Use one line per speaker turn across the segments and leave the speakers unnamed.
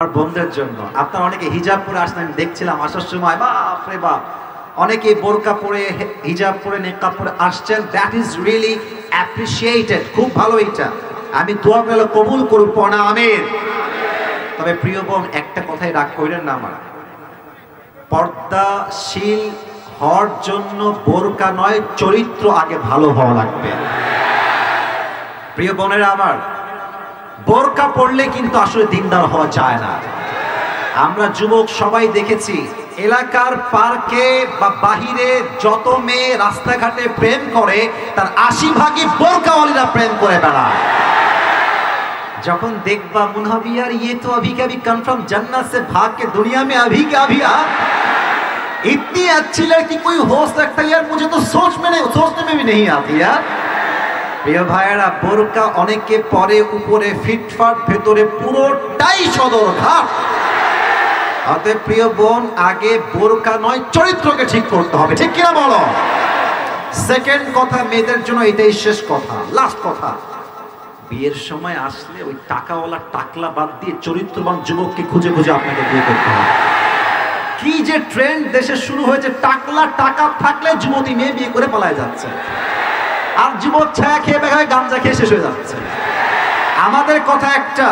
আর বোনদের জন্য আপনারা অনেকে হিজাব পরে আসেন, আমি দেখছিলাম আসার সময় বাপ রে বাপ, অনেকে বোরকা পরে হিজাব পরে নিকাব পরে আসছেন। দ্যাট ইজ রিয়েলি অ্যাপ্রিশিয়েটেড, খুব ভালো। এটা আমি দোয়া করে কবুল করব, পড়া আমিন। তবে প্রিয় বোন, একটা কথাই রাগ কইলেন না, আমার পর্দাশীল হওয়ার জন্য বোরকা নয়, চরিত্র আগে ভালো হওয়া লাগবে। প্রিয় বোনেরা আমার, বোরকা পড়লে কিন্তু আসলে দিনদার হওয়া যায় না। আমরা যুবক সবাই দেখেছি, এলাকার পার্কে বা বাহিরে যত মেয়ে রাস্তাঘাটে প্রেম করে তার 80% বোরকাওয়ালিরা প্রেম করে বেড়ায়। যখন দেখবা মনে হবে यार ये तो अभी के अभी कन्फर्म जन्नत से भाग के दुनिया में अभी के अभी आ इतनी अच्छी लड़की कोई हो सकता है यार, मुझे तो सोचने में भी नहीं आती यार। প্রিয় ভাইয়েরা, বোরকা অনেকে পরে উপরে ফিটফাট, ভেতরে পুরোটাই সদরঘাট। অতএব প্রিয় বোন, আগে বোরকা নয় চরিত্রকে ঠিক করতে হবে, ঠিক কিনা বলো? সেকেন্ড কথা, মেয়েদের জন্য এটাই শেষ কথা, লাস্ট কথা, বিয়ের সময় আসলে ওই টাকাওয়ালা টাকলা বাদ দিয়ে চরিত্রবান যুবককে খুঁজে খুঁজে আপনাকে বিয়ে করতে হবে। কি যে ট্রেন্ড দেশে শুরু হয়েছে, টাকলা টাকা থাকলে যুবতী মেয়ে বিয়ে করে পালায় যাচ্ছে, আর যুবক ছায়া খেয়ে বেগায় গাঞ্জা খেয়ে শেষ হয়ে যাচ্ছে। আমাদের কথা একটা,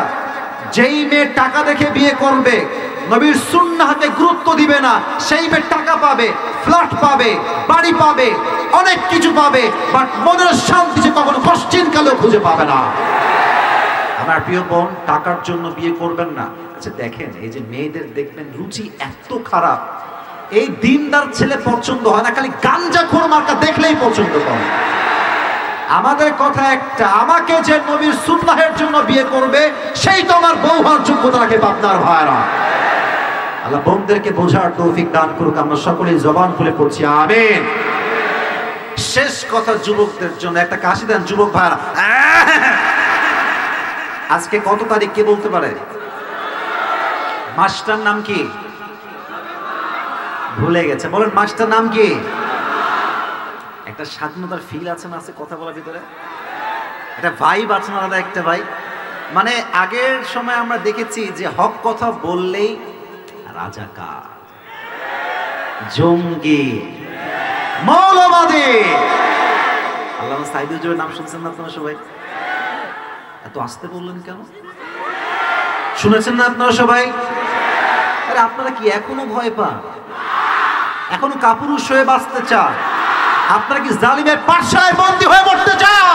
যেই মেয়ে টাকা দেখে বিয়ে করবে, নবীর সুন্নাহকে গুরুত্ব দিবে না, সেই মেয়ে টাকা পাবে, ফ্ল্যাট পাবে, বাড়ি পাবে, অনেক কিছু পাবে, বাট মনের শান্তি সে কখনো পশ্চিম কালেও খুঁজে পাবে না। আমার প্রিয় বোন, টাকার জন্য বিয়ে করবেন না। আচ্ছা দেখেন, এই যে মেয়েদের দেখবেন রুচি এত খারাপ, এই দিনদার ছেলে পছন্দ হয় না, খালি গাঞ্জাখোর মার্কা দেখলেই পছন্দ করে। আমাদের কথা একটা, আমাকে যে নবীর সুন্নাহের জন্য বিয়ে করবে সেই তো আমার বউ হওয়ার যোগ্যতা রাখে। আপনার ভাইরা, আল্লাহ বোনদেরকে বোঝার তৌফিক দান করুক। আমরা সকলেই জবান খুলে পড়ছি আমিন। শেষ কথা, যুবকদের জন্য একটা কাশি দেন যুবক ভাইরা। আজকে কত তারিখ কে বলতে পারে? মাসটার নাম কি? ভুলে গেছে, বলেন মাসটার নাম কি? একটা স্বাধীনতার ফিল আছে না, আছে কথা বলার ভিতরে একটা ভাইব আছে না, আলাদা একটা ভাই। মানে আগের সময় আমরা দেখেছি যে হক কথা বললেই রাজাকার, জঙ্গি, মৌলবাদী। আল্লামা সাইদুল জুবের নাম শুনছেন না আপনারা সবাই? এত আস্তে বললেন কেন? শুনেছেন না আপনারা সবাই? আরে আপনারা কি এখনো ভয় পান? এখনো কাপুরুষ হয়ে বাঁচতে চান? আপনারা কি জালিমের পাঠশালায় বন্দী হয়ে মরতে চান?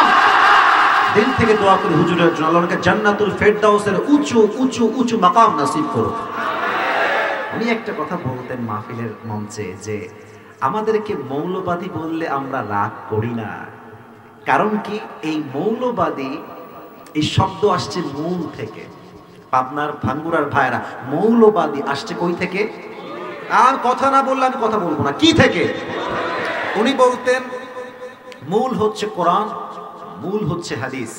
দিল থেকে দোয়া করি হুজুরের জন্য, আল্লাহকে জান্নাতুল ফেরদাউসের উঁচু উঁচু উঁচু মাকাম নসিব করুন। উনি একটা কথা বলতেন মাহফিলের মঞ্চে, যে আমাদেরকে মৌলবাদী বললে আমরা রাগ করি না। কারণ কি, এই মৌলবাদী এই শব্দ আসছে মূল থেকে। পাবনার ভাঙ্গুরার ভাইরা, মৌলবাদী আসছে কই থেকে? আর কথা না বললে আমি কথা বলবো না। কি থেকে? উনি বলতেন মূল হচ্ছে কোরআন, মূল হচ্ছে হাদিস।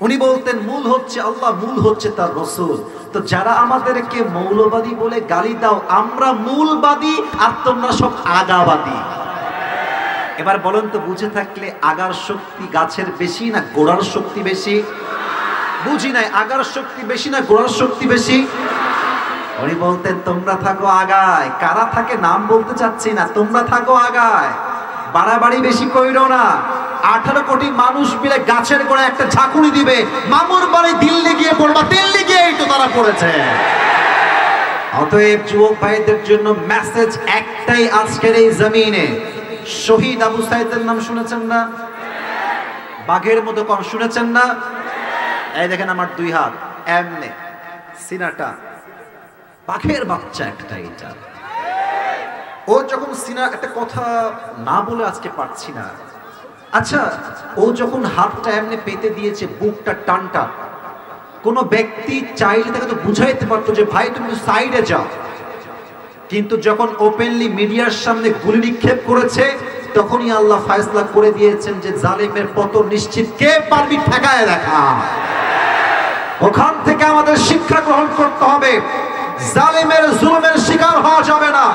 উনি বলতেন মূল হচ্ছে আল্লাহ, মূল হচ্ছে তার রাসূল। তো যারা আমাদেরকে মৌলবাদী বলে গালি দাও, আমরা মূলবাদী আর তোমরা সব আগাবাদী। এবার বলেন তো, বুঝে থাকলে আগার শক্তি গাছের বেশি না গোড়ার শক্তি বেশি? বুঝি নাই, আগার শক্তি বেশি না গোড়ার শক্তি বেশি? উনি বলতেন তোমরা থাকো আগায়। কারা থাকে নাম বলতে চাচ্ছি না, তোমরা থাকো আগায়, বাড়াবাড়ি বেশি কইরো না। 18 কোটি মানুষ মিলে গাছের গোড়ায় একটা ঝাঁকুনি দিবে, মামুর বাড়ি দিল্লি গিয়ে পড়বা, দিল্লি গিয়েই তো তারা পড়েছে। অতএব যুবক ভাইদের জন্য মেসেজ একটাই আজকের এই জমিনে, শহীদ আবু সাইদের নাম শুনেছেন না? বাঘের মতো কম শুনেছেন না? এই দেখেন আমার দুই হাত এমনে, সিনাটা বাঘের বাচ্চা একটা। এটা ও যখন সিনা, একটা কথা না বলে আজকে পারছি না। আচ্ছা, ও যখন হাতটা এমনি পেতে দিয়েছে, বুকটা টানটা, কোন ব্যক্তি চাইলে তাকে তো বুঝাইতে পারতো যে ভাই তুমি সাইডে যাও, কিন্তু যখন ওপেনলি মিডিয়ার সামনে গুলি নিক্ষেপ করেছে, তখনই আল্লাহ ফয়সালা করে দিয়েছেন যে জালিমের পতন নিশ্চিত। কে পারবি ঠেকায় দেখা? ওখান থেকে আমাদের শিক্ষা গ্রহণ করতে হবে। জালিমের জুলুমের শিকার হওয়া যাবে না।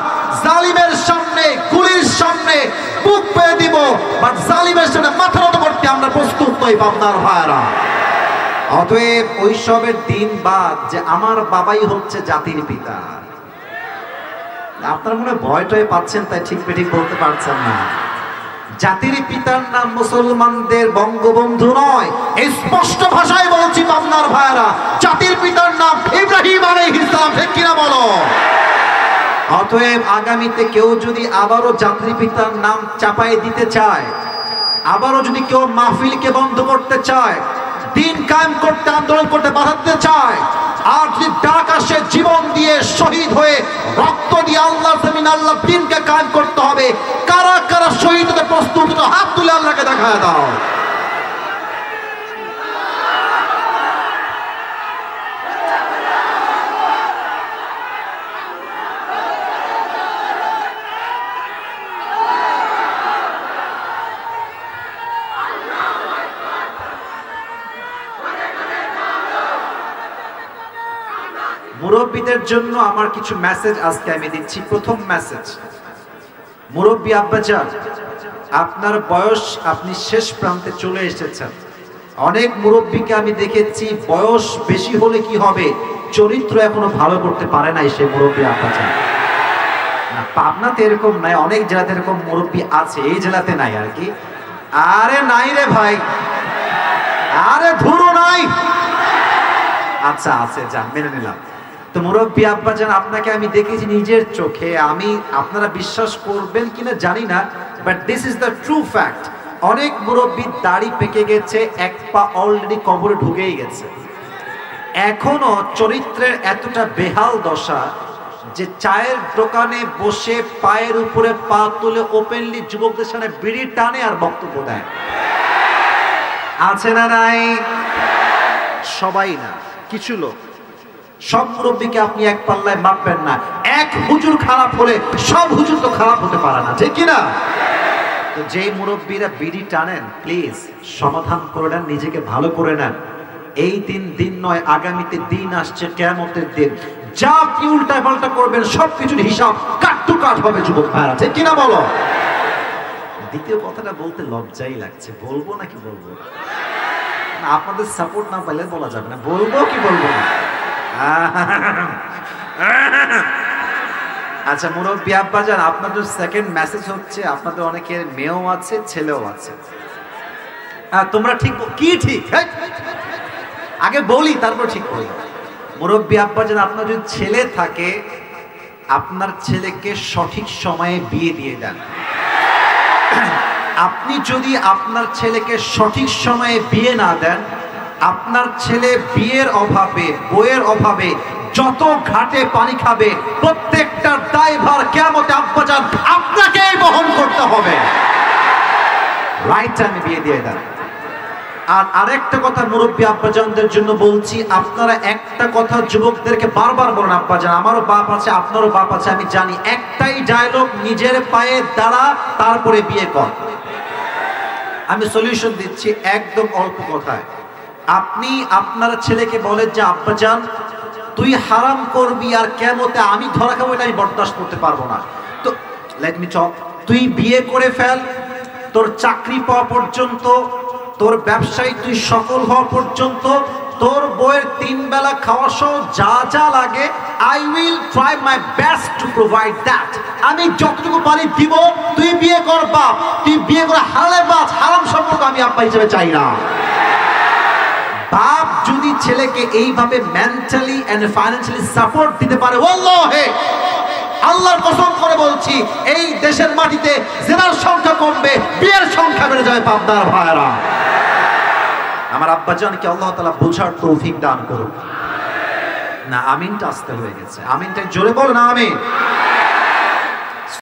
জালিমের সামনে, গুলির সামনে বুক পেয়ে দিব, বাট জালিমের সামনে মাথা নত করতে আমরা প্রস্তুত নই। আপনার ভাইরা, অতএব ওইসবের দিন বাদ যে আমার বাবাই হচ্ছে জাতির পিতা। আপনার মনে ভয় টয় পাচ্ছেন, তাই ঠিক বেঠিক বলতে পারছেন না। জাতির পিতার নাম মুসলমানদের বঙ্গবন্ধু নয়, এই স্পষ্ট ভাষায় বলছি পাবনার ভাইরা, জাতির পিতার নাম ইব্রাহিম আলাইহিস সালাম। ঠিক কিনা বলো? অতএব আগামীতে কেউ যদি আবারও জাতির পিতার নাম চাপাই দিতে চায়, আবারও যদি কেউ মাহফিলকে বন্ধ করতে চায়, দিন কায়েম করতে আন্দোলন করতে বাধাতে চায়, আর যদি ডাক আসে জীবন দিয়ে শহীদ হয়ে রক্ত দিয়ে আল্লাহ জমিন আল্লাহ দিনকে কায়েম করতে হবে, কারা কারা শহীদ হতে প্রস্তুত হাত তুলে আল্লাহকে দেখায় দাও। মুরব্বীদের জন্য আমার কিছু মেসেজ আজকে আমি দিচ্ছি। প্রথম মেসেজ, মুরব্বী আব্বাজান, আপনার বয়স, আপনি শেষ প্রান্তে চলে এসেছেন। অনেক মুরব্বীকে আমি দেখেছি বয়স বেশি হলে কি হবে, চরিত্র এখনো ভালো করতে পারে নাই সে মুরব্বী আব্বাজান। না, পাবনাতে এরকম নাই, অনেক জেলাতে এরকম মুরব্বী আছে, এই জেলাতে নাই আর কি। আরে নাই রে ভাই, আরে ধুরো নাই। আচ্ছা আছে, যান মেনে নিলাম। তো মুরব্বী আব্বাজান, আপনাকে আমি দেখেছি নিজের চোখে, আমি আপনারা বিশ্বাস করবেন কিনা জানি না, but this is the true fact. অনেক মুরব্বী দাড়ি পেকে গেছে, এক পা অলরেডি কবরে ঢুকেই গেছে। এখনো চরিত্রের এতটা বেহাল দশা যে চায়ের দোকানে বসে পায়ের উপরে পা তুলে ওপেনলি যুবকদের সামনে বিড়ি টানে আর বক্তব্য দেয়। আছে না নাই? সবাই না, কিছু লোক। সব মুরব্বীকে আপনি এক পাল্লায় মাপবেন না। এক হুজুর খারাপ হলে সব হুজুর তো খারাপ হতে পারে না, ঠিক কিনা? তো যেই মুরব্বীরা বিড়ি টানেন, প্লিজ সমাধান করে নেন, নিজেকে ভালো করে নেন। এই দিন নয়, আগামীতে দিন আসছে, কিয়ামতের দিন। যা আপনি উল্টা পাল্টা করবেন সবকিছুর হিসাব কাট টু কাট হবে যুবক ভাইরা, ঠিক কিনা বলো? দ্বিতীয় কথাটা বলতে লজ্জাই লাগছে, বলবো নাকি বলবো না? আপনাদের সাপোর্ট না পেলে বলা যাবে না, বলবো কি বলবো না। আচ্ছা মুরব্বী আব্বাজান, আপনাদের সেকেন্ড মেসেজ হচ্ছে, আপনাদের অনেকের মেয়েও আছে ছেলেও আছে। তোমরা ঠিক কি ঠিক আগে বলি তারপর ঠিক বলি। মুরব্বী আব্বাজান, আপনার যদি ছেলে থাকে, আপনার ছেলেকে সঠিক সময়ে বিয়ে দিয়ে দেন। আপনি যদি আপনার ছেলেকে সঠিক সময়ে বিয়ে না দেন, আপনার ছেলে বিয়ের অভাবে, বইয়ের অভাবে যত ঘাটে পানি খাবে, প্রত্যেকটার দায়ভার কিয়ামতে আব্বাজান আপনাকেই বহন করতে হবে। রাইট টাইমে বিয়ে দিয়ে দেন। আর আরেকটা কথা মুরব্বী আব্বাজানদের জন্য বলছি, আপনারা একটা কথা যুবকদেরকে বারবার বলেন, আব্বাজান আমারও বাপ আছে, আপনারও বাপ আছে, আমি জানি, একটাই ডায়লগ, নিজের পায়ে দাঁড়া তারপরে বিয়ে কর। আমি সলিউশন দিচ্ছি একদম অল্প কথায়। আপনি আপনার ছেলেকে বলেন যে আব্বাজান তুই হারাম করবি আর কিয়ামতে আমি ধরা খাবো, এটা আমি বরদাস্ত করতে পারবো না। তো লেট মি টক, তুই বিয়ে করে ফেল, তোর চাকরি পাওয়া পর্যন্ত, তোর ব্যবসায় তুই সফল হওয়া পর্যন্ত, তোর বইয়ের 3 বেলা খাওয়া সহ যা যা লাগে, I will try my best to provide that. আমি যতটুকু পারি দিব, তুই বিয়ে কর বাপ, তুই বিয়ে করে হারালে বাস, হারাম সম্পর্ক আমি আব্বা হিসেবে চাই না। বাপ যদি ছেলেকে এইভাবে মেন্টালি এন্ড ফাইন্যান্সিয়ালি সাপোর্ট দিতে পারে, ওয়াল্লাহি আল্লাহর কসম করে বলছি, এই দেশের মাটিতে জিনার সংখ্যা কমবে, বিয়ের সংখ্যা বেড়ে যাবে। পাবনার ভাইরা, আমার আব্বাজানকে আল্লাহ তাআলা বোঝার তৌফিক দান করুন। না আমিনটা আসতে হয়ে গেছে, আমিনটা জোরে বলো না, আমিন।